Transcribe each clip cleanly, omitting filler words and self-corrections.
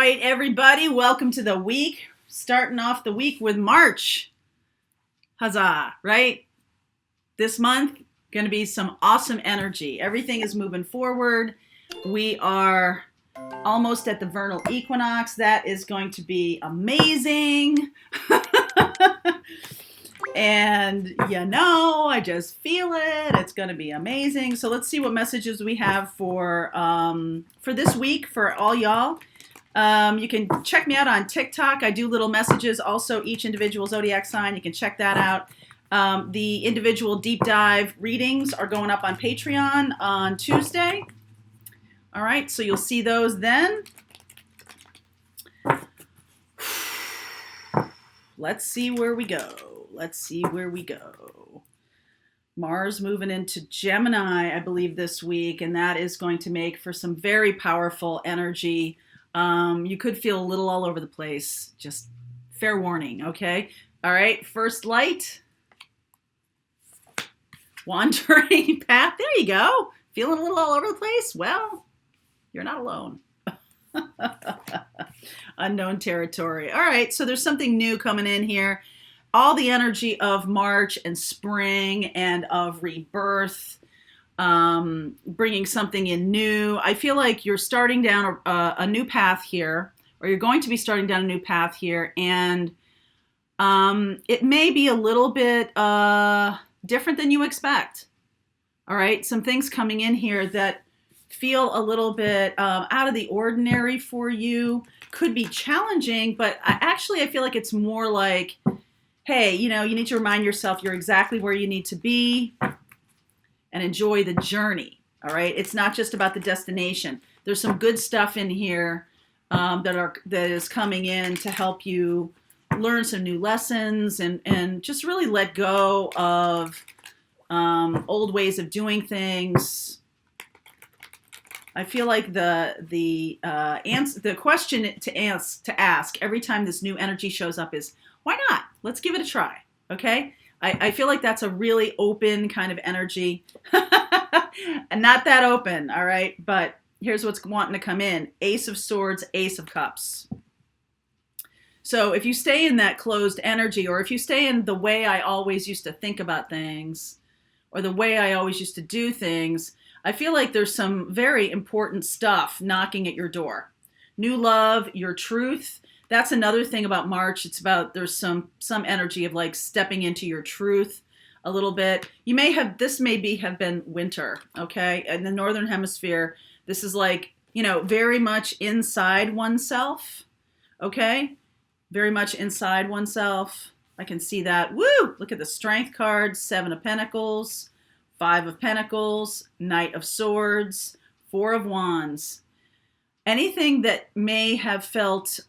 right, everybody, welcome to the week. Starting off the week with March. Huzzah, right? This month, going to be some awesome energy. Everything is moving forward. We are almost at the vernal equinox. That is going to be amazing. And I just feel it. It's going to be amazing. So let's see what messages we have for this week for all y'all. You can check me out on TikTok. I do little messages, also each individual zodiac sign. You can check that out. The individual deep dive readings are going up on Patreon on Tuesday. All right, so you'll see those then. Let's see where we go. Mars moving into Gemini, I believe, this week, and that is going to make for some very powerful energy. You could feel a little all over the place. Just fair warning, okay? All right, first light. Wandering path. There you go. Feeling a little all over the place? Well, you're not alone. Unknown territory. All right, so there's something new coming in here. All the energy of March and spring and of rebirth, bringing something in new. I feel like you're starting down a new path here, or you're going to be starting down a new path here, and it may be a little bit different than you expect. All right, some things coming in here that feel a little bit out of the ordinary for you. Could be challenging, but I feel like it's more like, hey, you need to remind yourself you're exactly where you need to be and enjoy the journey, all right? It's not just about the destination. There's some good stuff in here that is coming in to help you learn some new lessons and just really let go of old ways of doing things. I feel like the question to ask every time this new energy shows up is, why not? Let's give it a try, okay? I feel like that's a really open kind of energy. And not that open, all right? But here's what's wanting to come in. Ace of Swords, Ace of Cups. So if you stay in that closed energy, or if you stay in the way I always used to think about things, or the way I always used to do things, I feel like there's some very important stuff knocking at your door. New love, your truth. That's another thing about March. It's about, there's some energy of like stepping into your truth a little bit. This may have been winter, okay? In the Northern Hemisphere, this is like, very much inside oneself, okay? Very much inside oneself. I can see that. Woo! Look at the Strength card, 7 of Pentacles, 5 of Pentacles, Knight of Swords, 4 of Wands. Anything that may have felt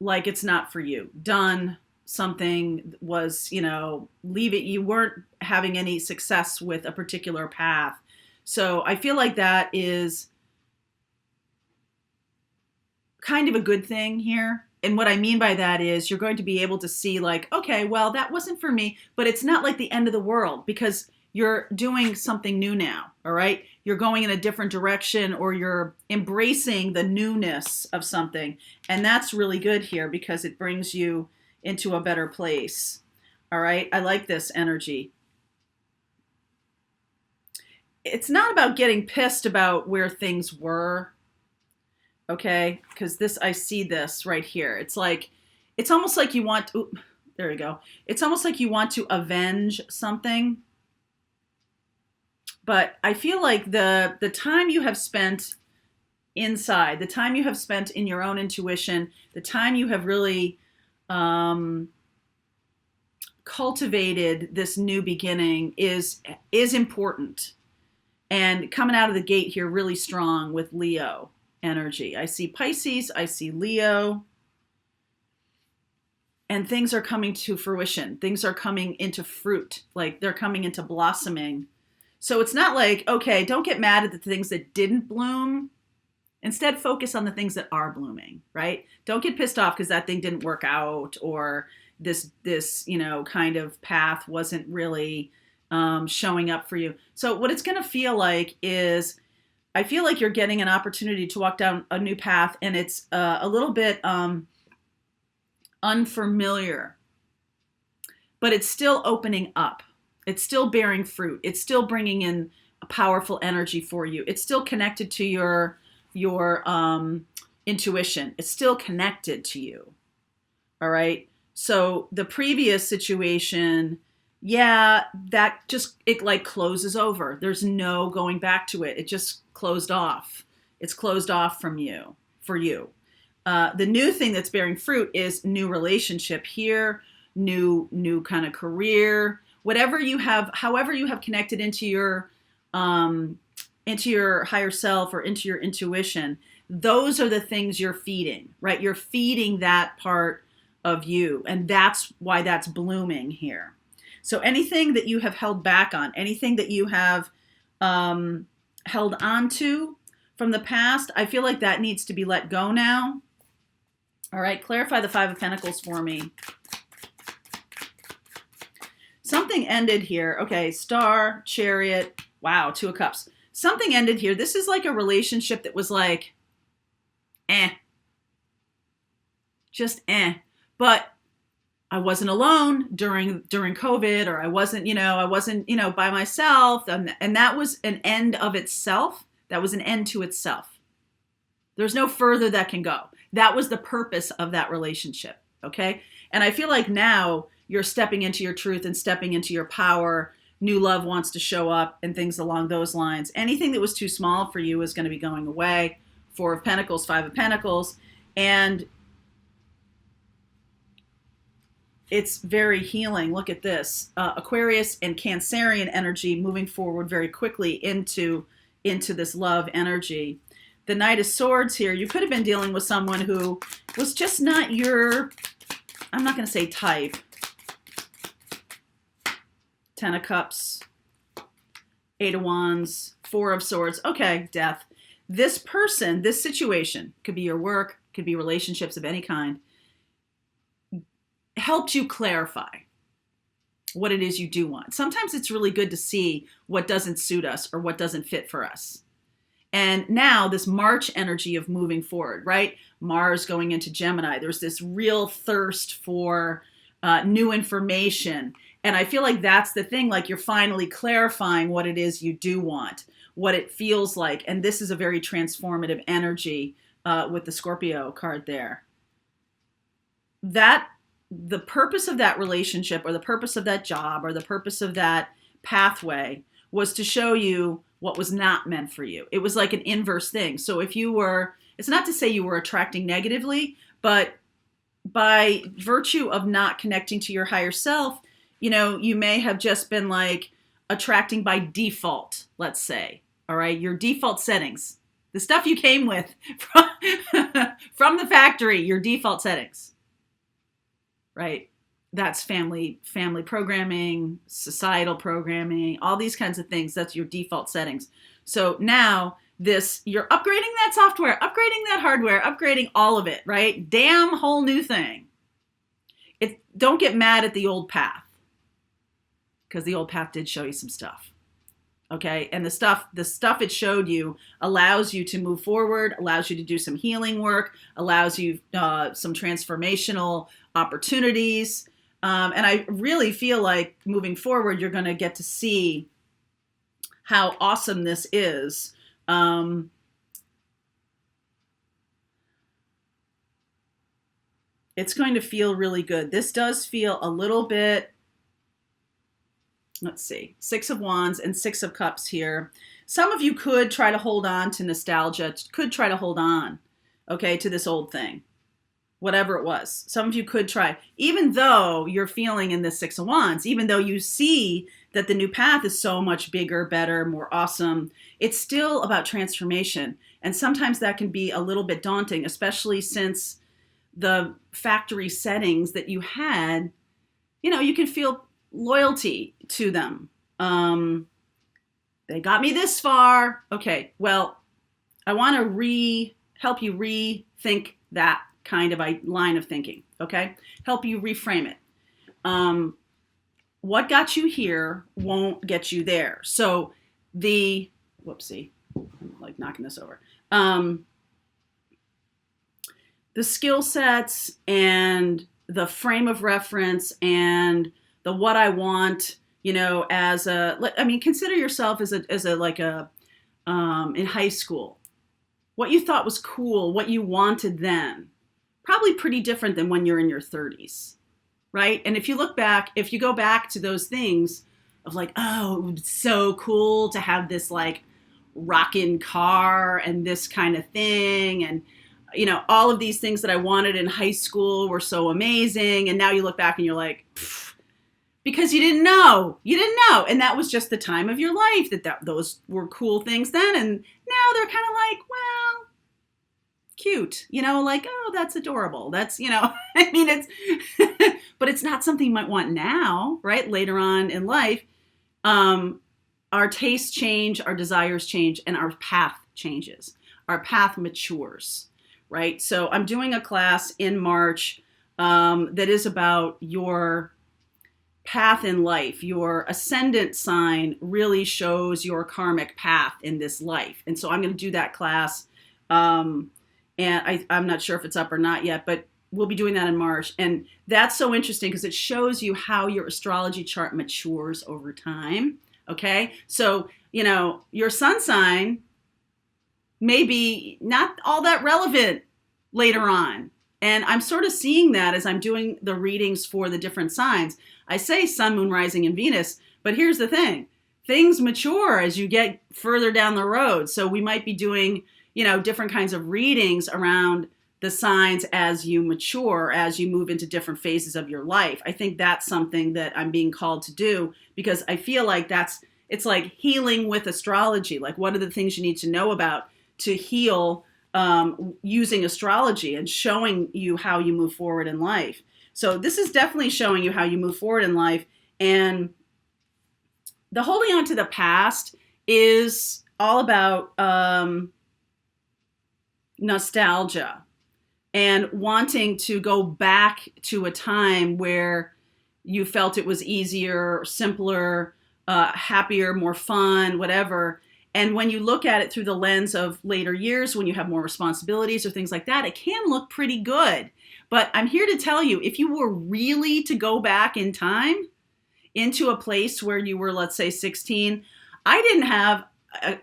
like it's not for you, done, something was, leave it, you weren't having any success with a particular path. So I feel like that is kind of a good thing here. And what I mean by that is you're going to be able to see like, okay, well, that wasn't for me, but it's not like the end of the world because you're doing something new now, all right? You're going in a different direction, or you're embracing the newness of something. And that's really good here because it brings you into a better place, all right? I like this energy. It's not about getting pissed about where things were, okay? Because I see this right here. It's almost like you want, there you go. It's almost like you want to avenge something. But I feel like the time you have spent inside, the time you have spent in your own intuition, the time you have really cultivated this new beginning is important. And coming out of the gate here really strong with Leo energy. I see Pisces, I see Leo. And things are coming to fruition. Things are coming into fruit. Like they're coming into blossoming. So it's not like, okay, don't get mad at the things that didn't bloom. Instead, focus on the things that are blooming, right? Don't get pissed off because that thing didn't work out, or this kind of path wasn't really showing up for you. So what it's going to feel like is I feel like you're getting an opportunity to walk down a new path, and it's a little bit unfamiliar, but it's still opening up. It's still bearing fruit. It's still bringing in a powerful energy for you. It's still connected to your intuition. It's still connected to you. All right. So the previous situation, yeah, that just, it like closes over. There's no going back to it. It just closed off. It's closed off from you, for you. The new thing that's bearing fruit is new relationship here, new kind of career, whatever you have, however you have connected into your higher self or into your intuition. Those are the things you're feeding, right? You're feeding that part of you, and that's why that's blooming here. So anything that you have held back on, anything that you have held on to from the past, I feel like that needs to be let go now. All right, clarify the Five of Pentacles for me. Something ended here. Okay, Star, Chariot, wow, Two of Cups. Something ended here. This is like a relationship that was like, just But I wasn't alone during COVID, or I wasn't by myself, and that was an end of itself. That was an end to itself. There's no further that can go. That was the purpose of that relationship, okay? And I feel like now you're stepping into your truth and stepping into your power. New love wants to show up and things along those lines. Anything that was too small for you is going to be going away. Four of Pentacles, Five of Pentacles, and it's very healing. Look at this. Aquarius and Cancerian energy moving forward very quickly into this love energy. The Knight of Swords here. You could have been dealing with someone who was just not your, I'm not going to say type. Ten of Cups, Eight of Wands, Four of Swords. Okay, Death. This person, this situation, could be your work, could be relationships of any kind, helped you clarify what it is you do want. Sometimes it's really good to see what doesn't suit us or what doesn't fit for us. And now this March energy of moving forward, right? Mars going into Gemini. There's this real thirst for new information. And I feel like that's the thing, like you're finally clarifying what it is you do want, what it feels like. And this is a very transformative energy with the Scorpio card there. That the purpose of that relationship or the purpose of that job or the purpose of that pathway was to show you what was not meant for you. It was like an inverse thing. So if you were, it's not to say you were attracting negatively, but by virtue of not connecting to your higher self, you may have just been like attracting by default, let's say, all right, your default settings, the stuff you came with from the factory, your default settings, right? That's family programming, societal programming, all these kinds of things. That's your default settings. So now you're upgrading that software, upgrading that hardware, upgrading all of it, right? Damn whole new thing. Don't get mad at the old path, because the old path did show you some stuff. Okay. And the stuff it showed you allows you to move forward, allows you to do some healing work, allows you some transformational opportunities. And I really feel like moving forward, you're going to get to see how awesome this is. It's going to feel really good. This does feel a little bit, let's see, Six of Wands and Six of Cups here. Some of you could try to hold on to nostalgia, could try to hold on, okay, to this old thing, whatever it was. Some of you could try, even though you're feeling in this Six of Wands, even though you see that the new path is so much bigger, better, more awesome, it's still about transformation. And sometimes that can be a little bit daunting, especially since the factory settings that you had, you can feel loyalty to them. They got me this far. Okay, well, I want to help you rethink that kind of a line of thinking, okay? Help you reframe it. What got you here won't get you there. So whoopsie, like knocking this over. The skill sets and the frame of reference and the what I want, as consider yourself as a like a in high school. What you thought was cool, what you wanted then, probably pretty different than when you're in your 30s, right? And if you go back to those things of like, oh, it's so cool to have this like rockin' car and this kind of thing, and all of these things that I wanted in high school were so amazing, and now you look back and you're like, because you didn't know, and that was just the time of your life that those were cool things then, and now they're kind of like, well, cute, like, oh, that's adorable, that's, it's but it's not something you might want now, right? Later on in life. Our tastes change, our desires change, and our path changes. Our path matures, right? So I'm doing a class in March that is about your path in life. Your ascendant sign really shows your karmic path in this life. And so I'm going to do that class. And I'm not sure if it's up or not yet, but we'll be doing that in March. And that's so interesting because it shows you how your astrology chart matures over time. Okay. So, your sun sign may be not all that relevant later on. And I'm sort of seeing that as I'm doing the readings for the different signs. I say sun, moon, rising, and Venus, but here's the thing. Things mature as you get further down the road. So we might be doing, different kinds of readings around the signs as you mature, as you move into different phases of your life. I think that's something that I'm being called to do because I feel like it's like healing with astrology. Like, what are the things you need to know about to heal using astrology and showing you how you move forward in life. So this is definitely showing you how you move forward in life. And the holding on to the past is all about nostalgia and wanting to go back to a time where you felt it was easier, simpler, happier, more fun, whatever. And when you look at it through the lens of later years, when you have more responsibilities or things like that, it can look pretty good. But I'm here to tell you, if you were really to go back in time into a place where you were, let's say, 16, I didn't have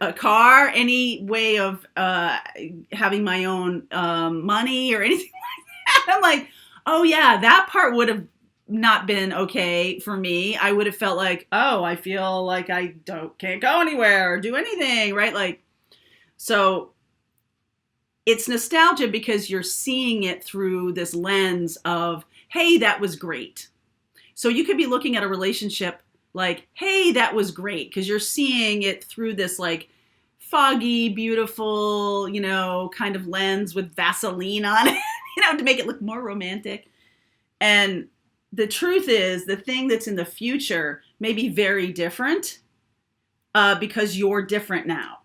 a car, any way of having my own money or anything like that. I'm like, oh yeah, that part would have not been okay for me. I would have felt like, oh, I feel like I can't go anywhere or do anything, right? Like, so it's nostalgia because you're seeing it through this lens of, hey, that was great. So you could be looking at a relationship like, hey, that was great, because you're seeing it through this like foggy, beautiful, kind of lens with Vaseline on it, to make it look more romantic. And the truth is, the thing that's in the future may be very different because you're different now.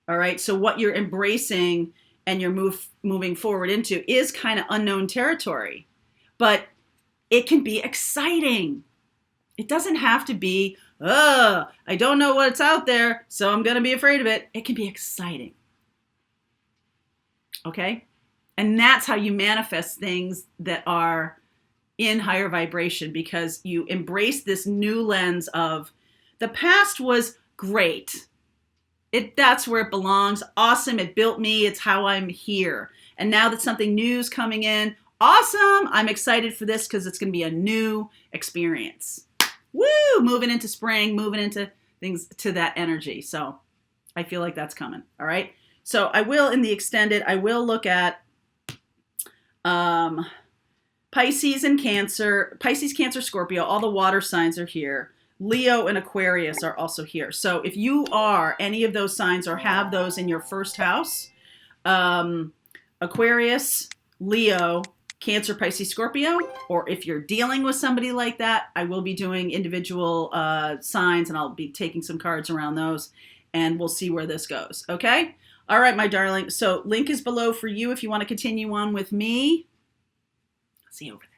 All right. So what you're embracing and you're moving forward into is kind of unknown territory, but it can be exciting. It doesn't have to be, I don't know what's out there, so I'm going to be afraid of it. It can be exciting. Okay. And that's how you manifest things that are in higher vibration, because you embrace this new lens of the past was great. That's where it belongs. Awesome. It built me. It's how I'm here. And now that something new is coming in, awesome. I'm excited for this because it's going to be a new experience. Woo! Moving into spring, moving into things to that energy. So I feel like that's coming. All right. So I will, in the extended, I will look at Pisces and Cancer, Pisces, Cancer, Scorpio, all the water signs are here. Leo and Aquarius are also here. So if you are any of those signs or have those in your first house, Aquarius, Leo, Cancer, Pisces, Scorpio, or if you're dealing with somebody like that, I will be doing individual signs, and I'll be taking some cards around those, and we'll see where this goes. Okay? All right, my darling. So link is below for you if you want to continue on with me. See you over there.